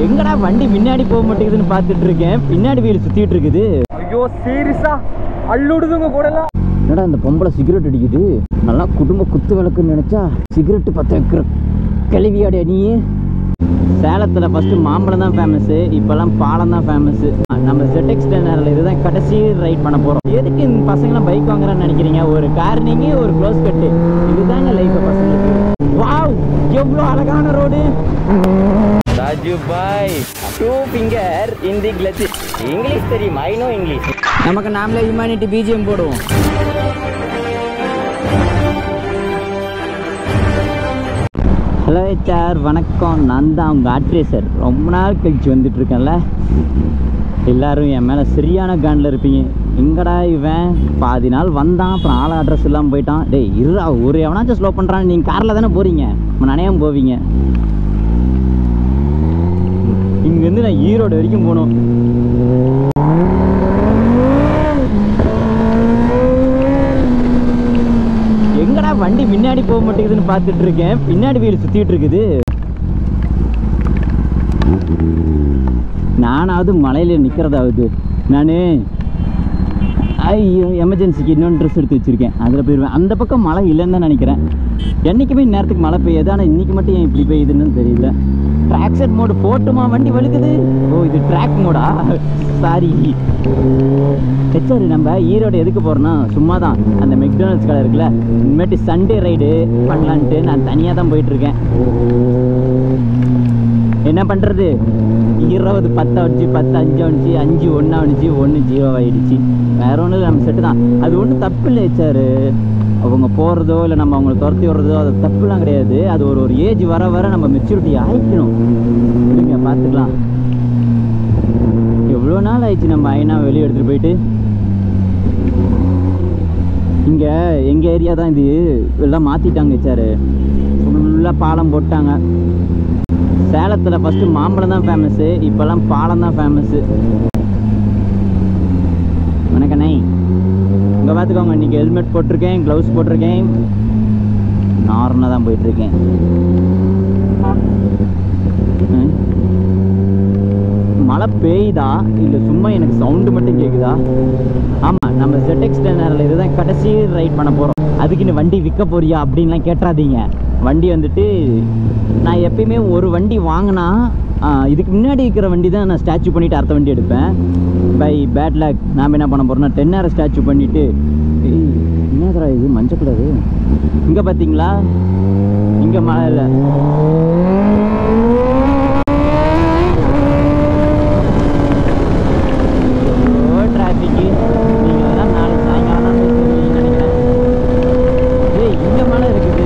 எங்கடா வண்டி முன்னாடி போக மாட்டேங்குதுன்னு பார்த்துட்டு இருக்கேன். பின்னாடி வீல் சுத்திட்டு இருக்குது. ஐயோ சீரியஸா அள்ளுடுதுங்க கூடலாம். என்னடா இந்த பொம்பளை சிகரெட் அடிக்குது. நல்லா குடும்ப குத்து விளக்குன்னு நினைச்சா சிகரெட்டு பற்ற வைக்கிற கழுவியாடைய நீ. சேலத்தில் ஃபஸ்ட்டு மாம்பழம் தான் ஃபேமஸ்ஸு, இப்போல்லாம் பாலம் தான் ஃபேமஸ்ஸு. நம்ம ZX 10R இதுதான் கடைசி ரைட் பண்ண போகிறோம். எதுக்கு இந்த பசங்களாம் பைக் வாங்குறான்னு நினைக்கிறீங்க? ஒரு கார்னிங்கு ஒரு க்ளோஸ் கட்டு, இதுதாங்க லைஃப் பசங்களுக்கு. வாவ், எவ்வளோ அழகான road. Raju bye, 2 finger in the clutch. English தெரியும், ஐ நோ இங்கிலீஷ். நமக்கு நாமளே ஹியூமனிட்டி BGM போடுவோம். ஹலோ சார், வணக்கம். நான் தான் உங்கள் ஆட்ரேசர். ரொம்ப நாள் கழிச்சு வந்துட்டு இருக்கேன்ல. எல்லோரும் என் மேலே சரியான காண்டில் இருப்பீங்க. எங்கடா இவன் பாதி நாள் வந்தான், அப்புறம் ஆள் அட்ரஸ் இல்லாமல் போயிட்டான். டேய் இருடா, ஒரு எவனாச்சும் ஸ்லோ பண்ணுறான்னு. நீங்கள் காரில் தானே போகிறீங்க, நினையாமல் போவீங்க. இங்கேருந்து நான் ஈரோடு வரைக்கும் போகணும். எங்கடா வண்டி முன்னாடி போக மாட்டேங்குதுன்னு பார்த்துட்டு இருக்கேன். பின்னாடி வீல் சுத்திட்டு இருக்குது. நானாவது மலையில நிக்கிறதாவது. நான் ஐயோ எமர்ஜென்சிக்கு இன்னொன்று ட்ரெஸ் எடுத்து வச்சிருக்கேன், அதில் போயிடுவேன். அந்த பக்கம் மழை இல்லைன்னு தான் நினைக்கிறேன். என்றைக்குமே நேரத்துக்கு மழை பெய்யுது, ஆனால் இன்றைக்கி மட்டும் ஏன் இப்படி பெய்யுதுன்னு தெரியல. ட்ராக் செட் மோடு போட்டுமா வண்டி வழுக்குது. ஓ, இது ட்ராக் மோடா? Sorry HR. நம்ம ஈரோடு எதுக்கு போகிறோன்னா சும்மா தான். அந்த மெக்டானல்ட்ஸ் கடை இருக்குல்ல, இனிமேட்டு சண்டே ரைடு பண்ணலான்ட்டு நான் தனியாக தான் போயிட்டுருக்கேன். என்ன பண்ணுறது, 20 10 வந்துச்சு, 10 5 வந்துச்சு, 5 1 வந்துச்சு, 1 0 ஆகிடுச்சு. வேறு ஒன்றும் இல்லை, நம்ம செட்டு தான். அது ஒன்றும் தப்பு இல்லை ஹெச்ஆர். அவங்க போகிறதோ இல்லை நம்ம அவங்கள துரத்தி விடுறதோ அது தப்புலாம் கிடையாது. அது ஒரு ஏஜ் வர வர நம்ம மெச்சூரிட்டி ஆகிக்கணும். இல்லைங்க, பார்த்துக்கலாம். எவ்வளோ நாள் ஆயிடுச்சு நம்ம ஐநா வெளியே எடுத்துகிட்டு போயிட்டு. இங்கே எங்கள் ஏரியா தான் இது, எல்லாம் மாற்றிட்டாங்க ஹெச்ஆர். ஃபுல்லாக பாலம் போட்டாங்க. சேலத்தில் ஃபஸ்ட்டு மாம்பழம் தான் ஃபேமஸ்ஸு, இப்போல்லாம் பாலம் தான் ஃபேமஸ்ஸு. வணக்கண்ணே, இங்கே பார்த்துக்கோங்க. இன்றைக்கி ஹெல்மெட் போட்டிருக்கேன், க்ளவுஸ் போட்டிருக்கேன், நார்மலாக தான் போயிட்டுருக்கேன். மழை பெய்யுதா இல்லை சும்மா எனக்கு சவுண்டு மட்டும் கேட்குதா? ஆமாம், நம்ம ZX 10R இதுதான் கடைசி ரைட் பண்ண போகிறோம். அதுக்குன்னு வண்டி விற்க போறியா அப்படின்லாம் கேட்டாதீங்க. வண்டி வந்துட்டு நான் எப்பயுமே ஒரு வண்டி வாங்கினா இதுக்கு முன்னாடி இருக்கிற வண்டி தான் நான் ஸ்டாச்சு பண்ணிவிட்டு அடுத்த வண்டி எடுப்பேன். பை பேட் லக் நாம் என்ன பண்ண போகிறோம்னா 10R ஸ்டாச்சு பண்ணிவிட்டு. என்னதுரா இது மஞ்சள் கலரு? இங்கே பார்த்தீங்களா, இங்கே மழை இல்லை. டிராஃபிக்கு நீங்கள் தான் நாளைக்கு சாயங்காலம் நினைக்கிறேன். இங்கே மழை இருக்குது.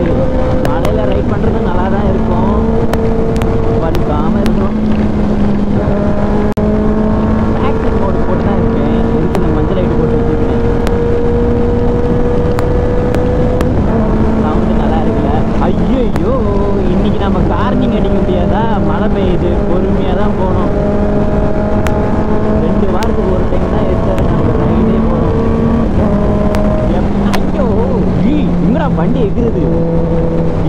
மழையில் ரைட் பண்ணுறது நல்லா தான் இருக்கும், வலிக்காமல் இருக்கும். ஆக்சன் மோடு போட்டு தான் இருக்கேன். எதுக்கு நான் மஞ்சள் லைட்டு போட்டு வச்சுருக்கேன். சவுண்டு நல்லா இருக்குல்ல? ஐயோ, இன்னைக்கு நம்ம கார்னிங் அடிக்க முடியாதா? மழை பெய்யுது, பொறுமையாக தான் போகணும். 2 வாரத்துக்கு ஒரு டைம் தான் எடுத்தாரு நம்ம ரைடே போகிறோம். ஐயோ இங்கடா வண்டி எகுது.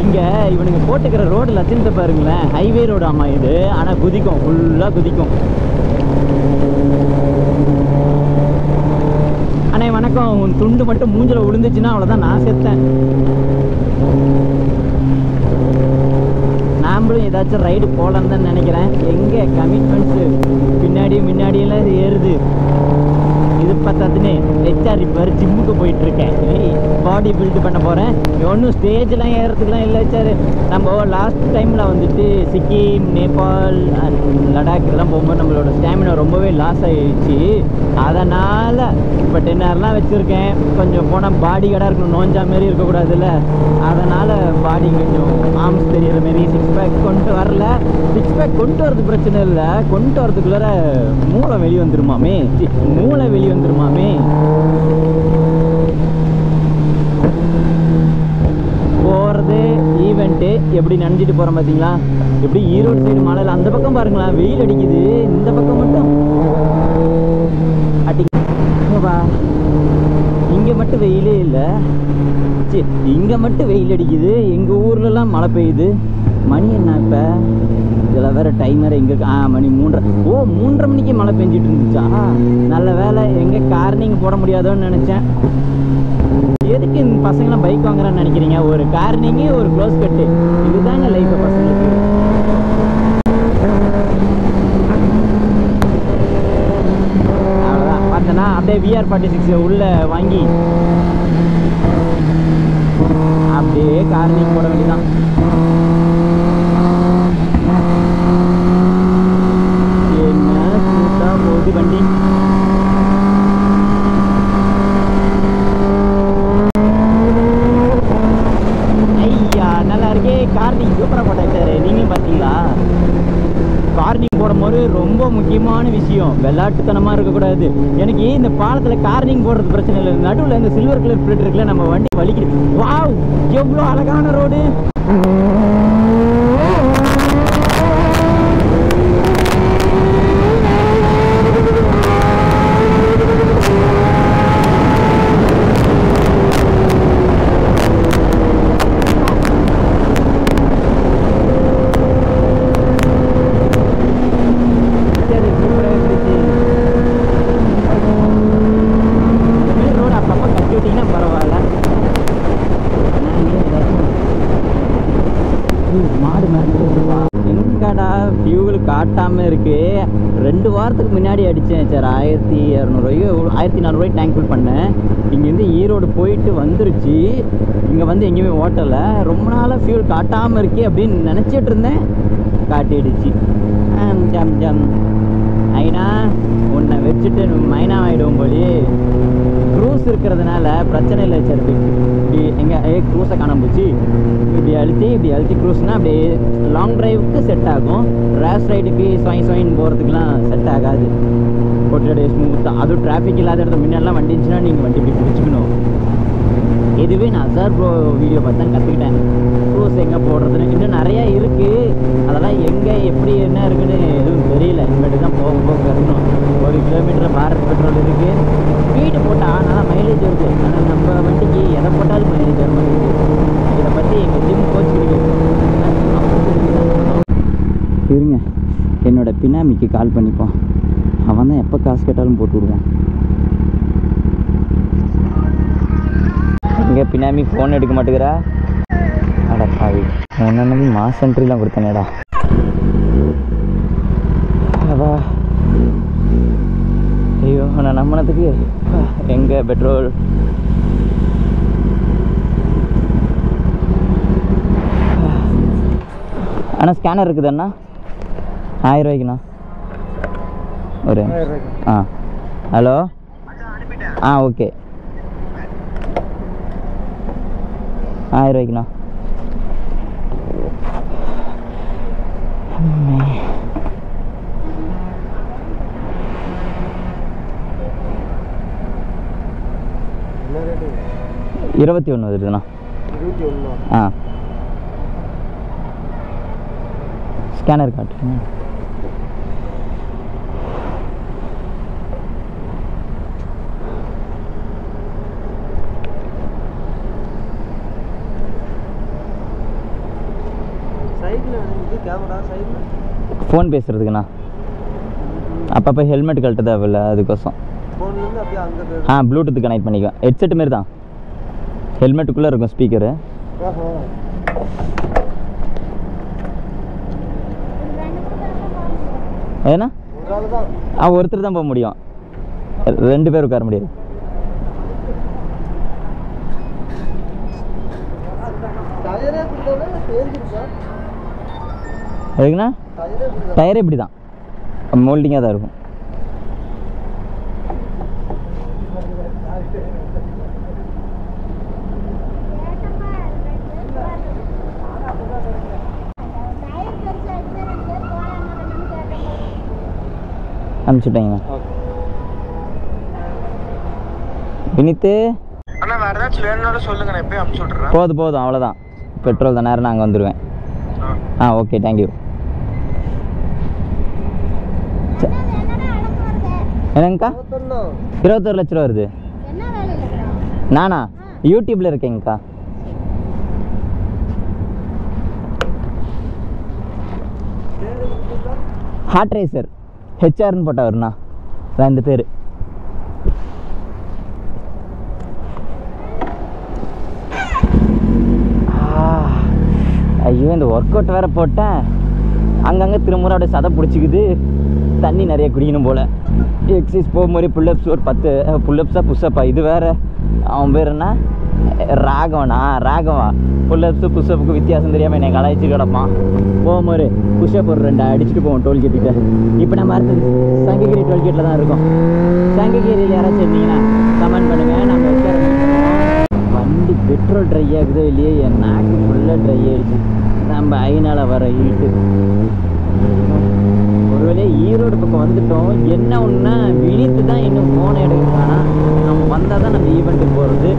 இங்கே இவனுங்க போட்டுக்கிற ரோடு லட்சணத்தை பாருங்களேன். ஹைவே ரோடு ஆமா இது, ஆனால் குதிக்கும், ஃபுல்லாக குதிக்கும். அண்ணே வணக்கம். உன் துண்டு மட்டும் மூஞ்சில் விழுந்துச்சுன்னா அவ்வளோதான், நான் செத்தேன். நாமளும் ஏதாச்சும் ரைடு போகலான்னு தான் நினைக்கிறேன். எங்கே கமிட்மெண்ட்ஸு முன்னாடியெல்லாம் ஏறுது. இது பார்த்தாதுன்னு ஹெச்ஆர் இப்போ ஜிம்முக்கு போயிட்டுருக்கேன். பாடி பில்டு பண்ண போகிறேன். ஒன்றும் ஸ்டேஜ்லாம் ஏறதுக்குலாம் இல்லை ஹெச்ஆர். நம்ம லாஸ்ட் டைமில் வந்துட்டு சிக்கிம், நேபாள், லடாக் இதெல்லாம் போகும்போது நம்மளோட ஸ்டாமினா ரொம்பவே லாஸ் ஆகிடுச்சு. அதனால் இப்போ 10Rலாம் வச்சுருக்கேன். கொஞ்சம் போனால் பாடி கடாக இருக்கணும், நோஞ்சா மாரி இருக்கக்கூடாதுல்ல. அதனால் பாடி கொஞ்சம் ஆர்ம்ஸ் தெரிகிற மாரி 6 பேக் கொண்டு வரல. 6 பேக் கொண்டு வரது பிரச்சனை இல்லை, கொண்டு வரதுக்குள்ளார மூளை வெளியே வந்துருமாமே. மூளை வெளியே வந்துருமாமே. போகிறது ஈவெண்ட்டு எப்படி நனைஞ்சிட்டு போகிறோம் பார்த்தீங்களா? எப்படி ஈரோடு சைடு மழையில் அந்த பக்கம் பாருங்களா, வெயில் அடிக்குது. இந்த பக்கம் மட்டும் அடிப்பா. இங்கே மட்டும் வெயிலே இல்லை. இங்கே மட்டும் வெயில் அடிக்குது. எங்கள் ஊர்லலாம் மழை பெய்யுது. மணி என்ன இப்போ? இதில் வேறு டைமர் எங்கே மணி 3:30. ஓ 3:30 மணிக்கு மழை பெஞ்சிட்டு இருந்துச்சா? நல்ல வேலை. எங்கே கார்னிங் போட முடியாதோன்னு நினச்சேன். எதுக்கு இந்த பசங்களாம் பைக் வாங்குறான்னு நினைக்கிறீங்க? ஒரு கார்னிங்கு ஒரு க்ளோஸ் கட்டு, இதுதாங்க லைஃப் பசங்களுக்கு. அவ்வளோதான். பார்த்தனா அப்படியே VR46 உள்ள வாங்கி அப்படியே கார்னிங் போட வேண்டியதான். என்ன ஸ்மூத்தாக போகுது வண்டி. நல்லா இருக்கே. கார்னிங் சூப்பராக போட்டாரு. நீங்களும் பார்த்தீங்களா? கார்னிங் போடும்போது ரொம்ப முக்கியமான விஷயம், விளையாட்டுத்தனமாக இருக்கக்கூடாது. எனக்கு இந்த பாலத்தில் கார்னிங் போடுறது பிரச்சனை இல்லை. நடுவில் இந்த சில்வர் கலர் பிளேட் இருக்குல்ல, நம்ம வண்டி வலிக்குது. வாவ், எவ்வளோ அழகான ரோடு. காட்டாமல் இருக்கு. 2 வாரத்துக்கு முன்னாடி அடித்தேன் சார். 1200 டேங்க் ஃபுல் பண்ணேன். இங்கேருந்து ஈரோடு போயிட்டு வந்துருச்சு. இங்கே வந்து எங்கேயுமே ஓட்டலை. ரொம்ப நாளாக ஃபியூல் காட்டாமல் இருக்கே அப்படின்னு நினச்சிட்டு இருந்தேன். காட்டிடுச்சு. ஜம் ஜம். ஐனா உன்னை வச்சுட்டு மைனா ஆகிடுவோம் போலி. க்ரூஸ் இருக்கிறதுனால பிரச்சனை இல்லை சார். இப்படி எங்கே க்ரூஸை காணாம போச்சு. இப்படி அழுத்தி க்ரூஸ்னால் அப்படியே லாங் டிரைவுக்கு செட் ஆகும். ரேஸ் ரைடுக்கு ஸ்வைன் போகிறதுக்குலாம் செட் ஆகாது. போட்டு ஸ்மூத்தாக, அதுவும் டிராஃபிக் இல்லாத இடத்துல முன்னெல்லாம் வண்டி இருந்துச்சுன்னா நீங்கள் வண்டி இப்படி பிடிச்சிக்கணும். இதுவே நான் அசார் ப்ரோ வீடியோ பார்த்து தான் கற்றுக்கிட்டேன். க்ரூஸ் எங்கே போடுறதுன்னு. இன்னும் நிறையா இருக்குது. அதெல்லாம் எங்கே எப்படி என்ன இருக்குன்னு எதுவும் தெரியல. இனிமேட்டு தான் போக கட்டணும். 1 கிலோமீட்டர் பாரத் பெட்ரோல் இருக்குது. ஸ்பீடு போட்டால் நல்லா மைலேஜ் வருது. ஆனால் நம்ம வண்டிக்கு எதை போட்டாலும் மைலேஜ் வர மாட்டேங்குது. இதை பற்றி எங்கள் ஜிம் கோச் இருங்க, என்னோடய பினாமிக்கு கால் பண்ணிப்போம். அவன் தான் எப்போ காசு கேட்டாலும் போட்டு விடுவான். இங்கே பினாமி ஃபோன் எடுக்க மாட்டேங்கிறா. அடா பாவி, ஒன்று மாஸ் என்ட்ரிலாம் கொடுத்தனேடா. அவா ஐயோ, நான் நம்பினதுக்கு எங்கே பெட்ரோல். அண்ணா ஸ்கேனர் இருக்குது அண்ணா. 1000 ரூபாய்க்குண்ணா. ஒரு ஹலோ. ஓகே. 1000 ரூபாய்க்குண்ணா. $21 வருதுண்ணா. ஸ்கேனர் காட்டுங்க. ஃபோன் பேசுறதுக்குண்ணா. அப்பப்போ ஹெல்மெட் கழட்ட தேவையில்ல, அதுக்கோசம். ப்ளூடூத் கனெக்ட் பண்ணிக்குவேன். ஹெட்செட் மாரி தான், ஹெல்மெட்டுக்குள்ளே இருக்கும் ஸ்பீக்கரு. ஏன்னா ஒருத்தர் தான் போக முடியும், 2 பேர் உட்கார முடியாது. எதுக்குண்ணா? டயரே இப்படி தான், மோல்டிங்காக தான் இருக்கும். அனுப்பிச்சுட்டேங்கண்ணா. வினித்து அண்ணா, வேறு ஏதாச்சும் வேணும்னாலும் சொல்லுங்க, நான் எப்பயும் அனுப்பிச்சு விட்றேன். போதும் அவ்வளோதான். பெட்ரோல் தான், நேரம் நான் அங்கே வந்துடுவேன். Okay, thank you. என்னங்கக்கா? 21 லட்ச ரூபா வருது. நானா யூடியூப்ல இருக்கேங்கக்கா. ஹார்ட் ரேசர் ஹெச்ஆர்னு போட்டா வருண்ணா. இந்த பேர் ஐயோ இந்த ஒர்க் அவுட் வேறு போட்டேன். அங்கங்கே திரும்ப அப்படியே சதை பிடிச்சிக்குது. தண்ணி நிறைய குடிக்கணும் போல். எக்ஸசைஸ் போகும்போது புல்லப்ஸ் ஒரு 10 புல்லப்ஸாக புஷ்அப்பா. இது வேறு அவன் பேர் என்ன ராகவா. புல்லப்ஸு புஷ்அப்புக்கு வித்தியாசம் தெரியாமல் என்னை கலாய்ச்சி கிடப்பான். போகும்போது புஷ்அப் ஒரு 2 அடிச்சுட்டு போவோம் டோல்கேட்டுக்கிட்ட. இப்போ நம்ம அடுத்தது சங்ககிரி டோல்கேட்டில் தான் இருக்கோம். சங்ககிரியில் யாராச்சும் இருந்தீங்கன்னா கமெண்ட் பண்ணுங்கள். நம்ம உட்கார வண்டி பெட்ரோல் ட்ரை ஆகுதோ இல்லையே, என் நாக்கு ஃபுல்லாக ட்ரை ஆகிடுச்சு. நம்ம ஐநாள் வர ஈட்டு ஒரு வேலையே ஈரோடு பக்கம் வந்துட்டோம். என்ன ஒன்றுனா விழித்து தான் இன்னும் ஃபோனை எடுக்கிறானா. நம்ம வந்தால் தான் நம்ம ஈவெண்ட்டுக்கு போகிறது.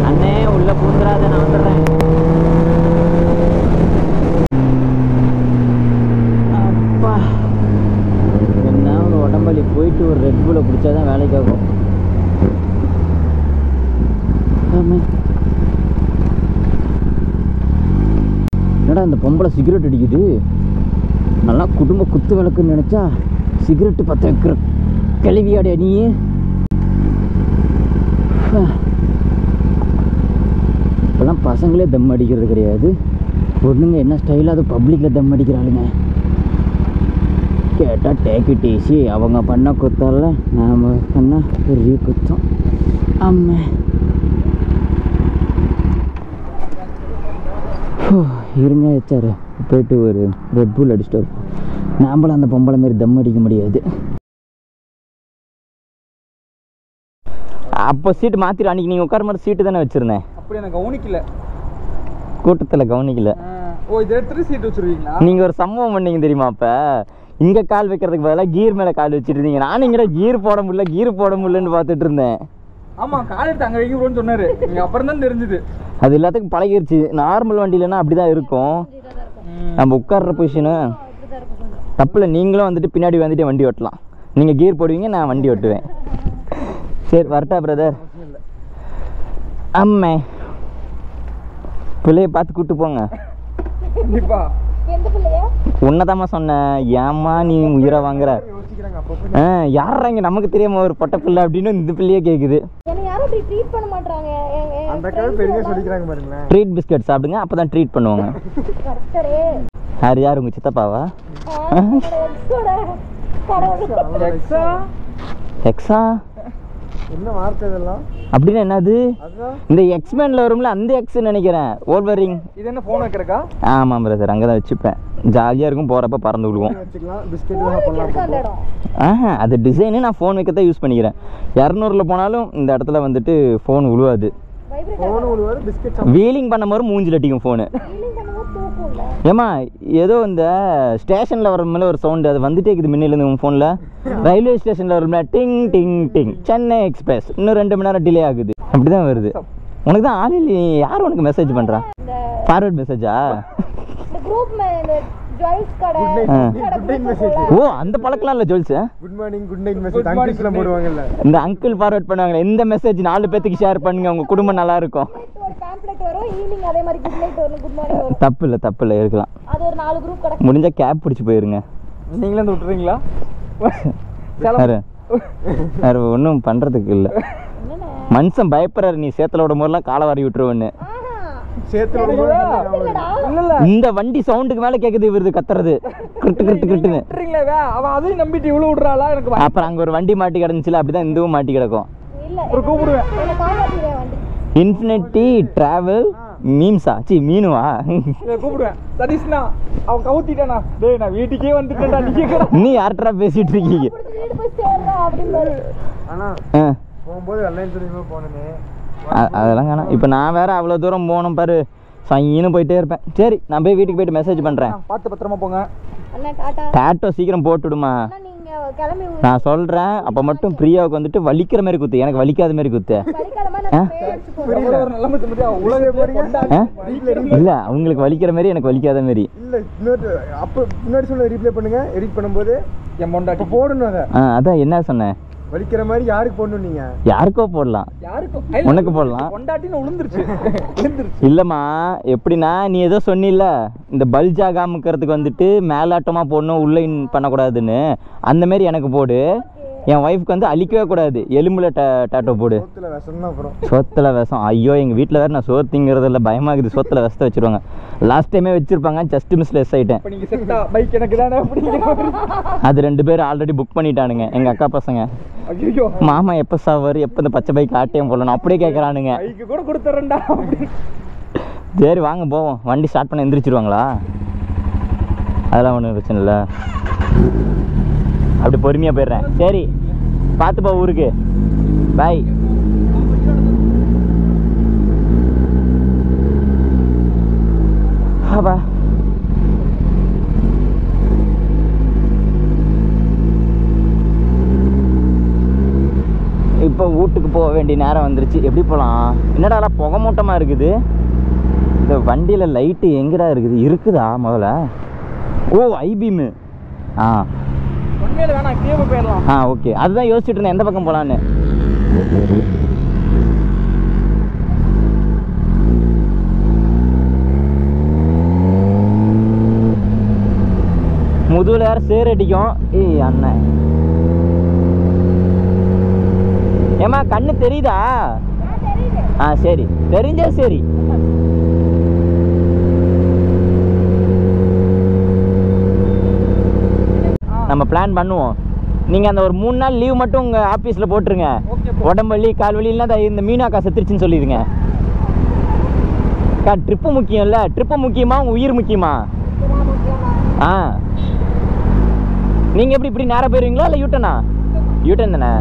அண்ணே உள்ள பூந்துராத, நான் வந்துடுறேன். அப்பா என்ன ஒரு உடம்பலி போயிட்டு ஒரு ரெட் புல்லை பிடிச்சாதான் வேலைக்கு ஆகும். என்னடா இந்த பொம்பளை சிகரெட் அடிக்குது. நல்லா குடும்ப குத்து விளக்குன்னு நினச்சா சிகரெட்டு பற்ற வைக்கிற கிளவியாடியா நீ. இப்போலாம் பசங்களே தம் அடிக்கிறது கிடையாது. பொண்ணுங்க என்ன ஸ்டைலாக அது பப்ளிக்கில் தம் அடிக்கிறாளுங்க. கேட்டால் டேக் இட் ஈஸி. அவங்க பண்ண குத்தால நாம் பண்ணால் பெரிய குத்தம். அம்மா இருங்க ஹெச்ஆர் போயிட்டு ஒரு ரெட் புல் அடிச்சுட்டு வரும். நாம்பளும் அந்த பொம்பளை மாரி தம் அடிக்க முடியாது. அப்போ சீட்டு மாற்றிடு. அன்றைக்கி நீங்கள் உட்கார மாதிரி சீட்டு தானே வச்சுருந்தேன். அப்படி நான் கவனிக்கல, கூட்டத்தில் கவனிக்கல. ஓ இதை எடுத்துட்டு சீட்டு வச்சுருவீங்களா? நீங்கள் ஒரு சம்பவம் பண்ணீங்க தெரியுமா? அப்போ இங்கே கால் வைக்கிறதுக்கு பதிலாக கீர் மேலே கால் வச்சுட்டு இருந்தீங்க. நானும் இங்கே கீர் போட முடியலன்னு பார்த்துட்டு இருந்தேன். ஆமாம், கால் எடுத்து அங்கே வைக்கணும்னு சொன்னார். நீங்கள் அப்புறம் தான் தெரிஞ்சுது. அது எல்லாத்துக்கும் பழகிருச்சு. நார்மல் வண்டியிலன்னா அப்படி தான் இருக்கும். நம்ம உட்கார்ற பொசிஷனு தப்பில். நீங்களும் வந்துட்டு பின்னாடி வந்துட்டு வண்டி ஓட்டலாம். நீங்கள் கீர் போடுவீங்க, நான் வண்டி ஓட்டுவேன். சரி வரட்டா பிரதர்? அம்மே பிள்ளைய பார்த்து கூப்பிட்டு போங்க. கண்டிப்பா. உன்னதாம்மா சொன்னேன். ஏம்மா நீ உயிரை வாங்குற? யாரா இங்கே நமக்கு தெரியாம ஒரு பொட்ட பிள்ளை அப்படின்னு இந்த பிள்ளையே கேட்குது. ட்ரீட் பிஸ்கட் சாப்பிடுங்க, அப்பதான் ட்ரீட் பண்ணுவாங்க. யார் உங்க சித்தப்பாவா? எக்ஸா என்ன வார்த்தை இதெல்லாம்? அப்படின்னா என்னது? இந்த எக்ஸ்மேன்ல வரும்ல அந்த எக்ஸ் நினைக்கிறேன். ஓல்வரிங். இது என்ன ஃபோன் வைக்கிறக்கா? ஆமாம் பிரதர், அங்கே தான் வச்சுப்பேன். ஜாலியாக இருக்கும், போகிறப்ப பறந்து விடுவோம். அது டிசைனு. நான் ஃபோன் வைக்க தான் யூஸ் பண்ணிக்கிறேன். 200ல் போனாலும் இந்த இடத்துல வந்துட்டு ஃபோன் விழுவாது. வீலிங் பண்ண மாதிரி மூஞ்சில் அடிக்கும் ஃபோனு. ஏமா ஏதோ இந்த ஸ்டேஷனில் வர மேலே ஒரு சவுண்டு அது வந்துட்டே இருக்குது முன்னிலேருந்து உங்கள் ஃபோனில். ரயில்வே ஸ்டேஷனில் வர மேலே டிங் டிங் டிங் சென்னை எக்ஸ்பிரஸ் இன்னும் 2 மணி நேரம் டிலே ஆகுது. அப்படி தான் வருது. உனக்கு தான் ஆள் இல்லை. யார் உனக்கு மெசேஜ் பண்ணுறா? ஃபார்வர்ட் மெசேஜா? ஓ அந்த பழக்கலாம் இல்லை jewels. Good morning good night message அங்கிள்ஸ்லாம் போடுவாங்கல்ல, இந்த அங்கிள் ஃபார்வர்ட் பண்ணுவாங்க. இந்த மெசேஜ் 4 பேத்துக்கு ஷேர் பண்ணுங்க, உங்க குடும்பம் நல்லா இருக்கும். தப்பு இல்லை இருக்கலாம். முடிஞ்சா கேப் பிடிச்சி போயிருங்க. நீங்களே வந்து விட்டுறீங்களா? வேறு ஒன்றும் பண்ணுறதுக்கு இல்லை. மனுஷன் பயப்படுறாரு. நீ சேத்துல விடும் போதெல்லாம் காலை வாரி விட்டுருவேன்னு. இந்த வண்டி சவுண்டுக்கு மேல கேக்குது இவருது கத்துறது கிட்டு கிட்டு கிட்டுன்னு. அதையும் நம்பிட்டு இவ்வளவு விடுறாளா எனக்கு. அப்புறம் அங்க ஒரு வண்டி மாட்டி கிடந்துச்சுல, அப்படிதான் இதுவும் மாட்டி கிடக்கும். இன்ஃபினிட்டி டிராவல் மீம்ஸா? சி மீனுவா? கூப்பிடுவேன் சதீஷ்னா. அவன் கவுத்திட்டானா? டேய் நான் வீட்டுக்கே வந்துட்டேன்டா. நீ யார்ட்டா பேசிட்டு இருக்கீங்க? ஆனா போகும்போது வெள்ளையன் துணிமா போனே. அதெல்லாம் காணோம். இப்போ நான் வேற அவ்வளோ தூரம் போகணும் பாரு. சைன்னு போயிட்டே இருப்பேன். சரி நான் போய் வீட்டுக்கு போயிட்டு மெசேஜ் பண்ணுறேன். பார்த்து பத்திரமா போங்க. டாட்டோ சீக்கிரம் போட்டு விடுமா. கிளம்பி நான் சொல்கிறேன், அப்போ மட்டும் பிரியாவுக்கு வந்துட்டு வலிக்கிற மாதிரி குத்து, எனக்கு வலிக்காத மாதிரி குத்து. இல்லை, அவங்களுக்கு வலிக்கிற மாதிரி எனக்கு வலிக்காத மாதிரி. இல்ல இன்னொரு அப்ப முன்னாடி சொன்ன ரீப்ளே பண்ணுங்க. எடிட் பண்ணும்போது என் பொண்டாட்டி போடணும் அதை. அதான் என்ன சொன்னேன், வலிக்கிற மாதிரி யாருக்கு போடணும் நீங்க? யாருக்கோ போடலாம், யாருக்கும் உனக்கு போடலாம். பொண்டாட்டின்னு விழுந்துருச்சு. இல்லைம்மா, எப்படின்னா நீ ஏதோ சொன்னில்ல இந்த பல்ஜ் ஆகாமக்கிறதுக்கு வந்துட்டு மேலாட்டமாக போடணும், உள்ளே பண்ணக்கூடாதுன்னு. அந்த மாதிரி எனக்கு போடு. என் ஒய்ஃப்க்கு வந்து அழிக்கவே கூடாது, எலும்புல டாட்டோ போடு. சோத்துல விஷம்னா அப்புறம் சோத்துல விஷம். ஐயோ, எங்கள் வீட்டில் வேறு நான் சோறு திங்கிறது இல்லை, பயமாகுது. சோத்துல விஷத்தை வச்சுருவாங்க. லாஸ்ட் டைமே வச்சுருப்பாங்க, ஜஸ்ட் மிஸ்ல எஸ் ஆகிட்டேன். இப்போ நீங்கள் செத்தா பைக் எனக்கு தானே அப்படிங்கிற அது 2 பேர் ஆல்ரெடி புக் பண்ணிட்டானுங்க, எங்கள் அக்கா பசங்க. ஐயோ, மாமா எப்போ சாவார், எப்போ இந்த பச்சை பைக் ஆட்டையும் போடணும் அப்படியே கேட்குறானுங்க. பைக்கு கூட கொடுத்துறேன்டா அப்படின்னு. சரி வாங்க போவோம். வண்டி ஸ்டார்ட் பண்ண எந்திரிச்சிருவாங்களா? அதெல்லாம் ஒன்றும் பிரச்சனை இல்லை, அப்படி பொறுமையாக போயிடுறேன். சரி, பார்த்து போ ஊருக்கு. பாய். ஆபா, இப்போ வீட்டுக்கு போக வேண்டிய நேரம் வந்துருச்சு. எப்படி போகலாம்? என்னடா புகை மூட்டமாக இருக்குது. இந்த வண்டியில் லைட்டு எங்கடா இருக்குது? இருக்குதா முதல்ல? ஓ, ஐபீமு. உண்மையில வேணாம், இப்படியே போயிடலாம். ஓகே, அதுதான் யோசிச்சுட்டு இருந்தேன் எந்த பக்கம் போகலான்னு. முதுகுல யாரும் சேர் அடிக்கும். ஏய் அண்ணன், ஏமா கண்ணு தெரியுதா? சரி, தெரிஞ்சா சரி. நம்ம பிளான் பண்ணுவோம். நீங்கள் அந்த ஒரு 3 நாள் லீவ் மட்டும் உங்கள் ஆஃபீஸில் போட்டுருங்க. உடம்பு வலி கால் வலி இல்லைன்னா இந்த மீனாக்கா செத்துருச்சுன்னு சொல்லிடுங்க. ட்ரிப்பு முக்கியம் இல்லை? ட்ரிப்பு முக்கியமா உங்கள் உயிர் முக்கியமா? நீங்கள் எப்படி இப்படி நேராக போயிடுவீங்களா இல்லை யூட்டனா? யூட்டன் தானே.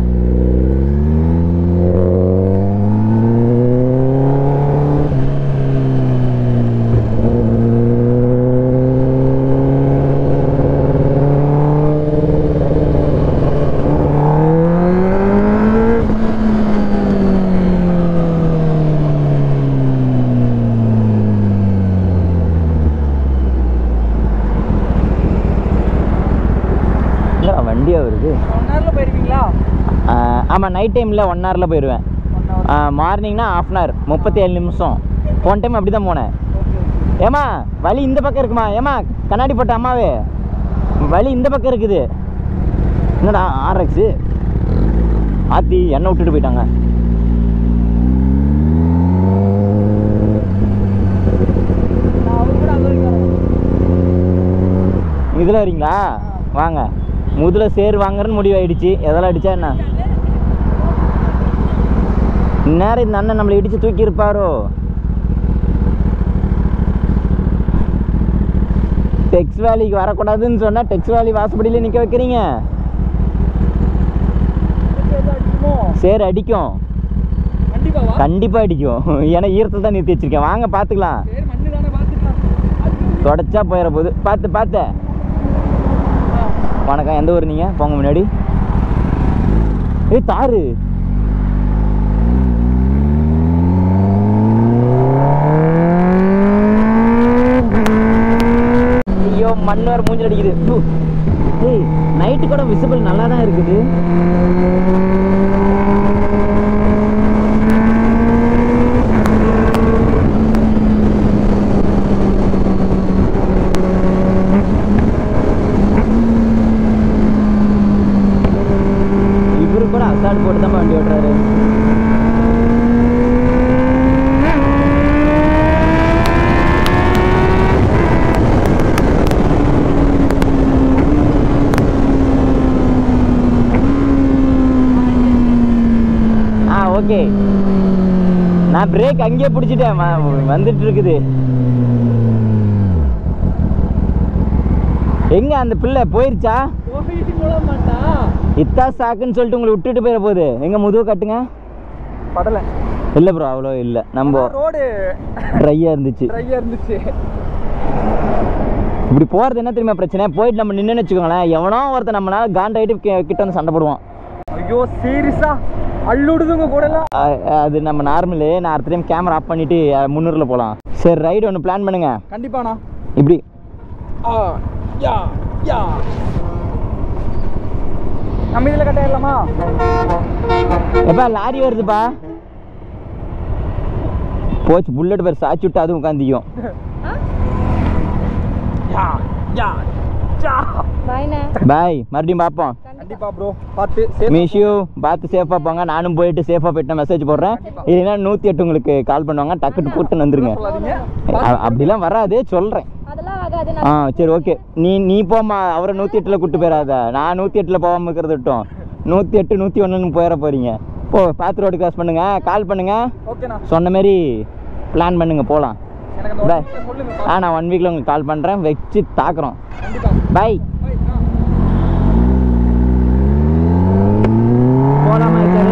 வண்டியாக வருது. 1 ஹவரில் போயிருவீங்களா? ஆமாம், நைட் டைமில் 1 ஹவரில் போயிடுவேன். மார்னிங்னா 1/2 hour, 37 நிமிஷம். போன டைம் அப்படி தான் போனேன். ஏமா வழி இந்த பக்கம் இருக்குமா? ஏமா கண்ணாடி போட்ட அம்மாவே, வழி இந்த பக்கம் இருக்குது. என்னடா RX ஆத்தி எண்ணெய் விட்டுட்டு போயிட்டாங்க. இதில் வரீங்களா? வாங்க. முதல்ல சேர் வாங்குறன்னு முடிவாயிடுச்சு. எதெல்லாம் அடிச்சா என்ன நேரம் இந்த அண்ணன் நம்மளை இடிச்சு தூக்கி இருப்பாரோ? டெக்ஸ் வேலிக்கு வரக்கூடாதுன்னு சொன்னால் டெக்ஸ் வேலி வாசப்படியிலே நிற்க வைக்கிறீங்க. சேர் அடிக்கும், கண்டிப்பாக அடிக்கும். ஏன்னா ஈரத்தில் தான் நிறுத்தி வச்சிருக்கேன். வாங்க பார்த்துக்கலாம். தொடச்சா போயிட போகுது. பார்த்து. வணக்கம், எந்த ஊர் நீங்கள்? போங்க முன்னாடி. தாரு. ஐயோ, மண் வேறு மூஞ்சில் அடிக்குது. ஏய், நைட்டு கூட விசிபிள் நல்லா தான் இருக்குது. இவரு கூட அசால்ட் போட்டு தான் வண்டி ஓட்டுறாரு. ஓகே, நான் பிரேக் அங்கேயே பிடிச்சிட்டேன். வந்துட்டு இருக்குது. எங்க அந்த பிள்ளை போயிருச்சா? இத்தா சாக்குன்னு சொல்லிட்டு உங்களை விட்டுட்டு போயிட போகுது. எங்க முதுகு கட்டுங்க. படலை இல்லை ப்ரோ, அவ்வளோ இல்லை. நம்ம ரோடு ட்ரையாக இருந்துச்சு. இப்படி போகிறது என்ன தெரியுமா பிரச்சனை? போயிட்டு நம்ம நின்று வச்சுக்கோங்களேன், எவனோ ஒருத்தர் நம்மளால காண்டாயிட்டு கிட்ட வந்து சண்டை போடுவான். ஐயோ சீரியஸா அள்ளுடுதுங்க கூடலாம். அது நம்ம நார்மலு. நான் அடுத்த டைம் கேமரா ஆஃப் பண்ணிட்டு 300ல் போகலாம். சரி, ரைடு ஒன்று பிளான் பண்ணுங்க. கண்டிப்பாண்ணா. இப்படி யா யா நம்ம இதில் கட்டாயிடலாமா? எப்பா லாரி வருதுப்பா. போச்சு, புல்லட் பேர் சாச்சு விட்டு அதுவும் உட்காந்துக்கும். பாய், மறுபடியும் பார்ப்போம். கண்டிப்பா ப்ரோ, பார்த்து மிஸ் யூ. பார்த்து சேஃபாக போங்க. நானும் போயிட்டு சேஃபாக போயிட்டு மெசேஜ் போடுறேன். இல்லைன்னா 108 உங்களுக்கு கால் பண்ணுவாங்க, டக்குட்டு போட்டுன்னு வந்துருங்க. அப்படிலாம் வராது சொல்கிறேன். சரி ஓகே. நீ போமா, அவரை 108ல் கூப்பிட்டு போயிடாத. நான் 108ல் போகாமல் இருக்கிறது விட்டோம். 108 101ன்னு போயிட போகிறீங்க. போ, பார்த்து ரோடு கிராஸ் பண்ணுங்க, கால் பண்ணுங்க. சொன்ன மாதிரி பிளான் பண்ணுங்க, போகலாம். பாய். நான் 1 வீக்கில் உங்களுக்கு கால் பண்ணுறேன், வச்சு தாக்குறோம். பாய். போகலாமா சார்?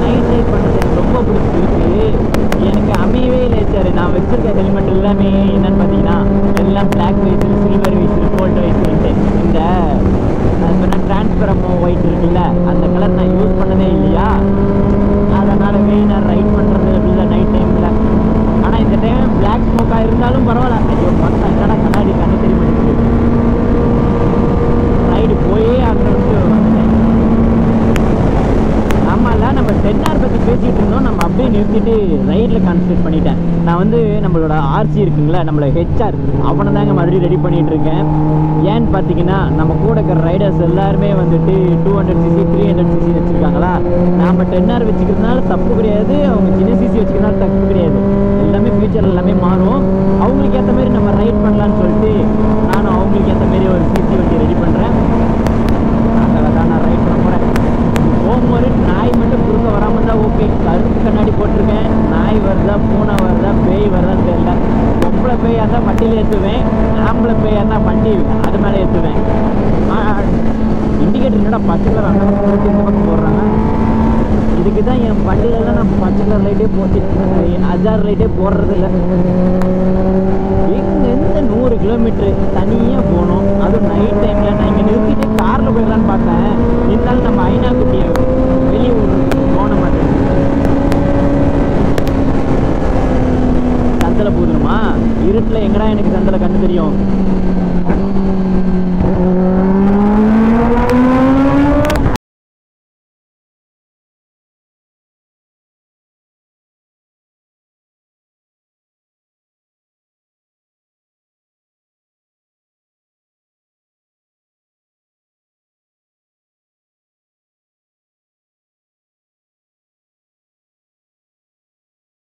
நைட் ரைட் பண்ணுறது எனக்கு ரொம்ப பிடிச்சிருக்கு. எனக்கு அமையவே இல்லை சார். நான் வச்சுருக்க ஹெல்மெட் எல்லாமே என்னென்னு பார்த்தீங்கன்னா எல்லாம் பிளாக் வைஸில், சில்வர் வைஸில், கோல்டு வைஸில். இந்த டிரான்ஸ்பரமோ ஒயிட் இருக்குல்ல, அந்த கலர் நான் யூஸ் பண்ணதே இல்லையா, அதனாலவே நான் ரைட் பண்ணுறது இல்லை நைட் டைமில். ஆனால் இந்த டைம் பிளாக் ஸ்மோக்காக இருந்தாலும் பரவாயில்ல. ஐயோ பார்த்தா என்னடா கண்ணாடி கண்ணு தெரிய மாட்டேங்குது. ரைடு போயே ஆகணும்ட்டு வந்துட்டேன். ஆமாம்ல, நம்ம 10R பற்றி பேசிகிட்டு இருந்தோம். நம்ம அப்படியே நிறுத்திட்டு ரைடில் கான்சன்ட்ரேட் பண்ணிட்டேன். நான் வந்து நம்மளோட RC இருக்குங்களா, நம்மளோட HR, அவனை தாங்க மறுபடியும் ரெடி பண்ணிகிட்டு இருக்கேன். ஏன்னு பார்த்தீங்கன்னா நம்ம கூட இருக்கிற ரைடர்ஸ் எல்லாருமே வந்துட்டு 200cc 300cc வச்சுருக்காங்களா. நாம் 10R வச்சுக்கிறதுனால தப்பு கிடையாது, அவங்க சின்ன சிசி வச்சுக்கிறதுனால தப்பு கிடையாது. எல்லாமே ஃபியூச்சர் எல்லாமே மாறும். அவங்களுக்கு ஏற்ற மாதிரி நம்ம ரைட் பண்ணலான்னு சொல்லிட்டு நானும் அவங்களுக்கு ஏற்ற மாதிரி ஒரு சிசி வண்டி ரெடி பண்ணுறேன். அதில் தான் நான் ரைட் பண்ண போகிறேன். போகும்போது நாய் மட்டும் குறுக்க வராமல் இருந்தால் ஓகே. கருப்பு கண்ணாடி போட்டிருக்கேன். நாய் வருதா, பூனை வருதா, பேய் வருதான்னு தெரியல. பொம்பளை பேயாக இருந்தால் வண்டியில் ஏற்றுவேன், ஆம்பளை பேயாக இருந்தால் வண்டி அது மேலே ஏற்றுவேன். இண்டிகேட்டர் என்னடா பச்சை கலர் அந்த பக்கம் இந்த பக்கம் போடுறாங்க. இதுக்கு தான் என் வண்டியிலலாம் நான் பச்சை கலர் லைட்டே போட்டு அஜார் லைட்டே போடுறதில்ல. இங்கேருந்து 100 கிலோமீட்ரு தனியாக போகணும், அதுவும் நைட் டைமில். நான் இங்கே